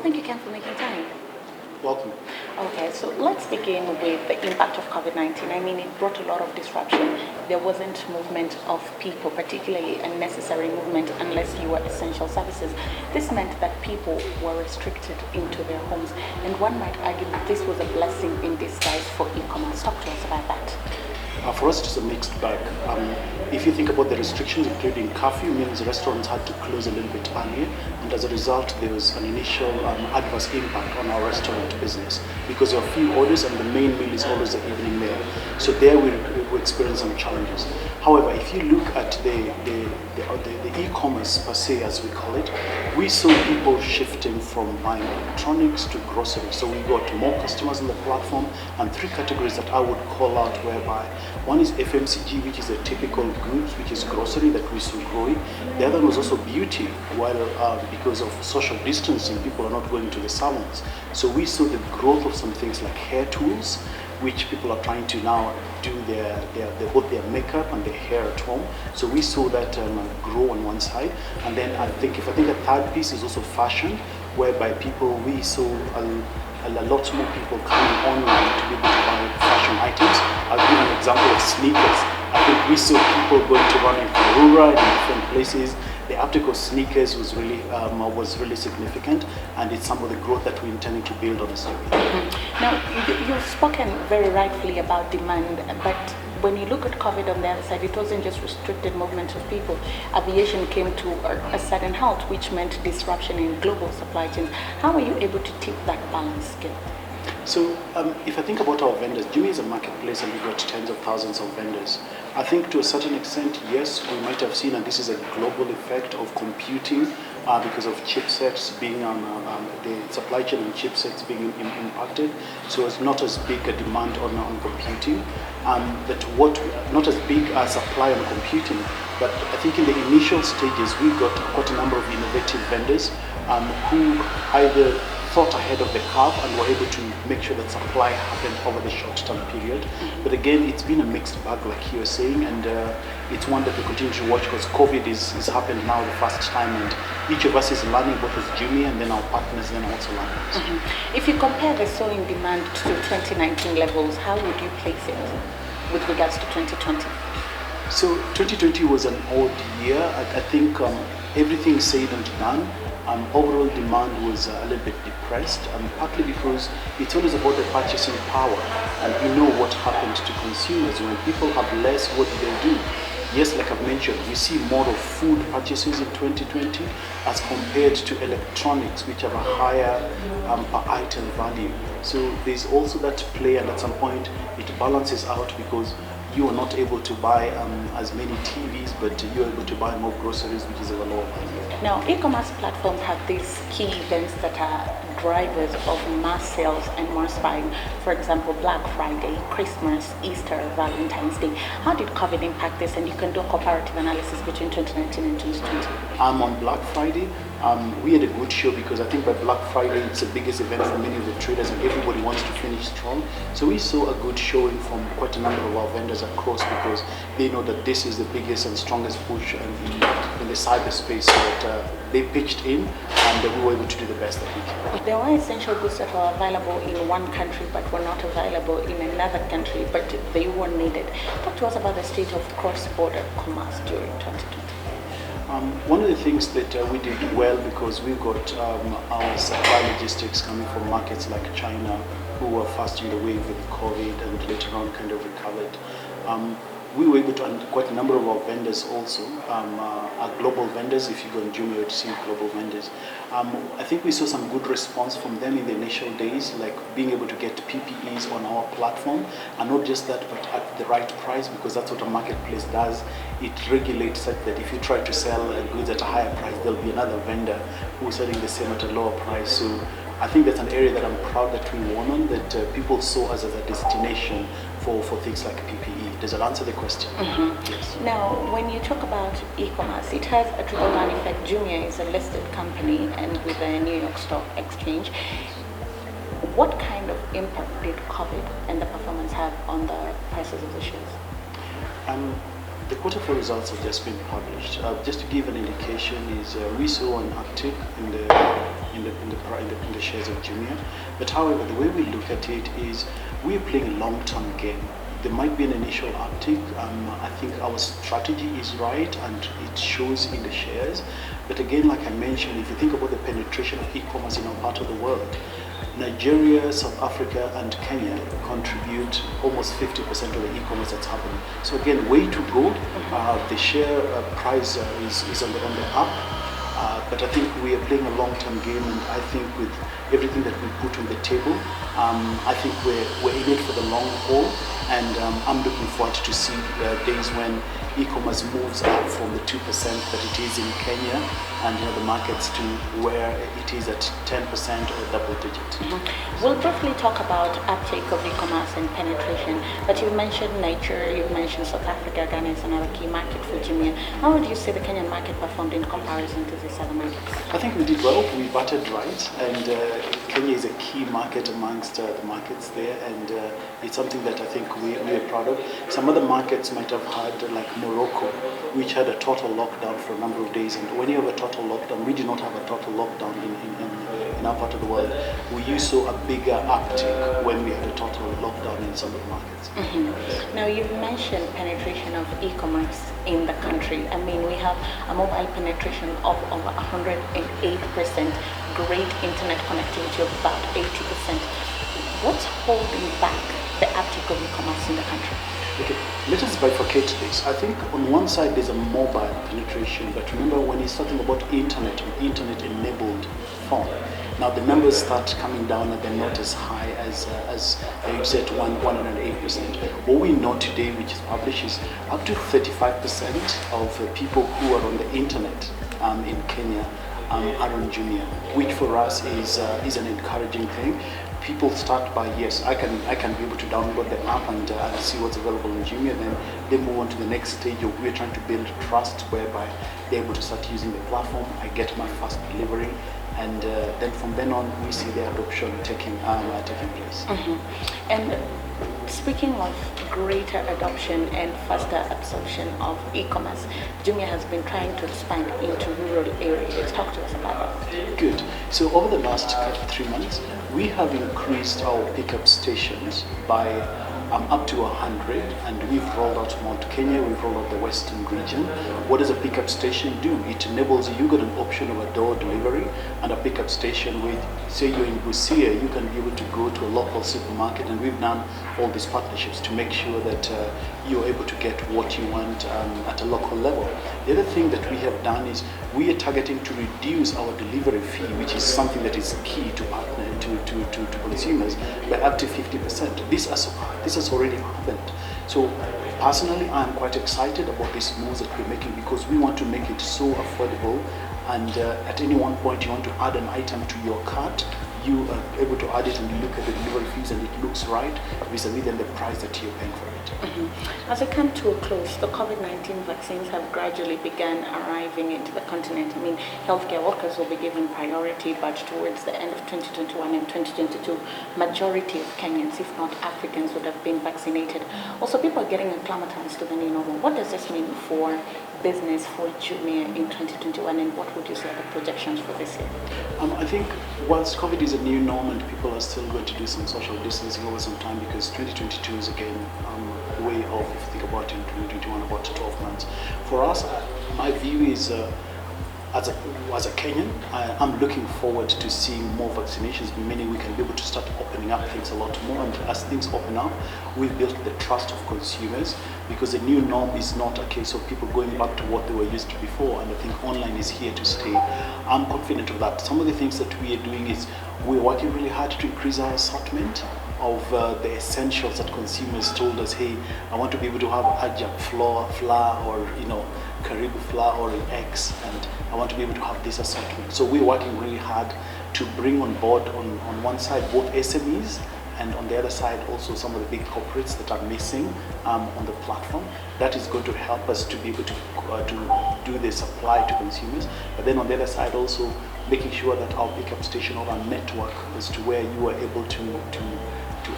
Thank you, Ken, for making time. Welcome. Okay, so let's begin with the impact of COVID-19. I mean, it brought a lot of disruption. There wasn't movement of people, particularly unnecessary movement, unless you were essential services. This meant that people were restricted into their homes. And one might argue that this was a blessing in disguise for e-commerce. Talk to us about that. For us, it's a mixed bag. If you think about the restrictions, including curfew, means restaurants had to close a little bit earlier, and as a result, there was an initial adverse impact on our restaurant business because there are few orders, and the main meal is always the evening meal. So there we experienced some challenges. However, if you look at the e-commerce per se, as we call it, we saw people shifting from buying electronics to groceries. So we got more customers on the platform, and three categories that I would call out, whereby one is FMCG, which is a typical goods, which is grocery that we saw growing. The other one was also beauty, while because of social distancing, people are not going to the salons. So we saw the growth of some things like hair tools, which people are trying to now do both their makeup and their hair at home. So we saw that grow on one side. And then I think a third piece is also fashion, whereby we saw a lot more people coming online to be able to buy fashion items. I'll give an example of sneakers. I think we saw people going to run in Karura and different places. The uptake of sneakers was really significant, and it's some of the growth that we're intending to build on this area. Mm-hmm. Now, you've spoken very rightfully about demand, but when you look at COVID on the other side, it wasn't just restricted movement of people. Aviation came to a sudden halt, which meant disruption in global supply chains. How are you able to tip that balance scale? So if I think about our vendors, Jumia is a marketplace and we've got tens of thousands of vendors. I think to a certain extent, yes, we might have seen, and this is a global effect of computing because of chipsets being the supply chain and chipsets being impacted. So it's not as big a demand on computing, but not as big a supply on computing. But I think in the initial stages, we got quite a number of innovative vendors who either thought ahead of the curve and were able to make sure that supply happened over the short-term period. But again, it's been a mixed bag, like you were saying, and it's one that we continue to watch because COVID is happened now the first time, and each of us is learning what was Jumia, and then our partners then also learning. Mm-hmm. If you compare the sewing demand to 2019 levels, how would you place it with regards to 2020? So 2020 was an odd year. I think everything said and done. Overall demand was a little bit depressed, partly because it's always about the purchasing power, and we know what happened to consumers. When people have less, what do? Yes, like I've mentioned, we see more of food purchases in 2020 as compared to electronics, which have a higher per item value. So there's also that play, and at some point it balances out because you are not able to buy as many TVs, but you're able to buy more groceries, which is a lower value. Now, e-commerce platforms have these key events that are drivers of mass sales and mass buying. For example, Black Friday, Christmas, Easter, Valentine's Day. How did COVID impact this? And you can do a comparative analysis between 2019 and 2020. On Black Friday, we had a good show because I think by Black Friday it's the biggest event for many of the traders and everybody wants to finish strong. So we saw a good showing from quite a number of our vendors across because they know that this is the biggest and strongest push in the cyberspace. So that they pitched in and we were able to do the best that we can. There were essential goods that were available in one country but were not available in another country, but they were needed. Talk to us about the state of cross-border commerce during 2020. One of the things that we did well, because we've got our supply logistics coming from markets like China, who were first in the wave with COVID and later on kind of recovered. We were able to, and quite a number of our vendors also, are global vendors. If you go on Jumia to see global vendors, I think we saw some good response from them in the initial days, like being able to get PPEs on our platform, and not just that, but at the right price, because that's what a marketplace does. It regulates such that if you try to sell goods at a higher price, there'll be another vendor who's selling the same at a lower price. So I think that's an area that I'm proud that we won on, that people saw us as a destination for things like PPE. Does that answer the question? Mm-hmm. Yes. Now, when you talk about e-commerce, it has a trickle-down effect. Jumia is a listed company and with a New York Stock Exchange. What kind of impact did COVID and the performance have on the prices of the shares? The quarter four results have just been published. Just to give an indication, is we saw an uptick in the in the shares of Jumia. But however, the way we look at it is we're playing a long-term game. There might be an initial uptick. I think our strategy is right and it shows in the shares. But again, like I mentioned, if you think about the penetration of e-commerce in our part of the world, Nigeria, South Africa, and Kenya contribute almost 50% of the e-commerce that's happening. So again, way to go. The share price is on the up. But I think we are playing a long-term game, and I think with everything that we put on the table, I think we're in it for the long haul, and I'm looking forward to see days when e-commerce moves up from the 2% that it is in Kenya and the markets to where it is at 10% or double digit. We'll briefly talk about uptake of e-commerce and penetration, but you mentioned Nigeria, you mentioned South Africa, Ghana is another key market for Jumia. How would you say the Kenyan market performed in comparison to these other markets? I think we did well. We batted right, and Kenya is a key market amongst the markets there, and it's something that I think we are proud of. Some other markets might have had, like Morocco, which had a total lockdown for a number of days, and when you have a total lockdown, we do not have a total lockdown in our part of the world. We saw a bigger uptick when we had a total lockdown in some of the markets. Now, you've mentioned penetration of e-commerce in the country. I mean, we have a mobile penetration of over 108%, great internet connectivity of about 80%. What's holding back the uptick of e-commerce in the country? Okay, let us bifurcate this. I think on one side there's a mobile penetration, but remember when you're talking about internet-enabled phone, now the numbers start coming down and they're not as high as you said, 108%. What we know today, which is published, is up to 35% of people who are on the internet in Kenya are on Jumia, which for us is an encouraging thing. People start by, yes, I can be able to download the app and see what's available in Jumia. Then they move on to the next stage of we're trying to build trust, whereby they're able to start using the platform. I get my first delivery, and then from then on we see the adoption taking place. And speaking of greater adoption and faster absorption of e-commerce, Jumia has been trying to expand into rural areas. Talk to us about that. Good. So over the last 3 months, we have increased our pickup stations by up to 100, and we've rolled out Mount Kenya, we've rolled out the Western region. What does a pickup station do? It enables you got an option of a door delivery and a pickup station with, say you're in Busia, you can be able to go to a local supermarket, and we've done all these partnerships to make sure that you're able to get what you want at a local level. The other thing that we have done is we are targeting to reduce our delivery fee, which is something that is key to partner to consumers, by up to 50%. This has already happened. So personally, I'm quite excited about these moves that we're making, because we want to make it so affordable, and at any one point you want to add an item to your cart, you are able to add it and you look at the delivery fees and it looks right vis-a-vis then the price that you're paying for it. As we come to a close, the COVID-19 vaccines have gradually begun arriving into the continent. I mean, healthcare workers will be given priority, but towards the end of 2021 and 2022, majority of Kenyans, if not Africans, would have been vaccinated. Also, people are getting acclimatized to the new normal. What does this mean for business for Jumia in 2021, and what would you say are the projections for this year? I think whilst COVID is a new norm and people are still going to do some social distancing over some time, because 2022 is again way off, if you think about it, in 2021, about 12 months. For us, my view is as a Kenyan, I'm looking forward to seeing more vaccinations, meaning we can be able to start opening up things a lot more. And as things open up, we've built the trust of consumers, because the new norm is not a case of people going back to what they were used to before. And I think online is here to stay. I'm confident of that. Some of the things that we are doing is we're working really hard to increase our assortment of the essentials that consumers told us, hey, I want to be able to have Ajab flour or Karibu flour or X, and I want to be able to have this assortment. So we're working really hard to bring on board on one side both SMEs, and on the other side also some of the big corporates that are missing on the platform. That is going to help us to be able to do the supply to consumers. But then on the other side also making sure that our pickup station or our network is to where you are able to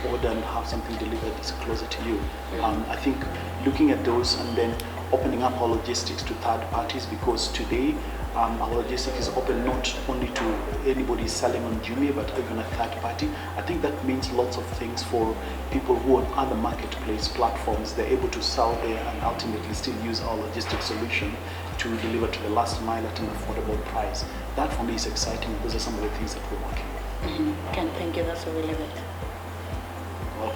order and have something delivered is closer to you. I think looking at those, and then opening up our logistics to third parties, because today our logistics is open not only to anybody selling on Jumia, but even a third party. I think that means lots of things for people who are on other marketplace platforms. They're able to sell there and ultimately still use our logistics solution to deliver to the last mile at an affordable price. That for me is exciting. Those are some of the things that we're working on. Ken, thank you. That's really good. Well,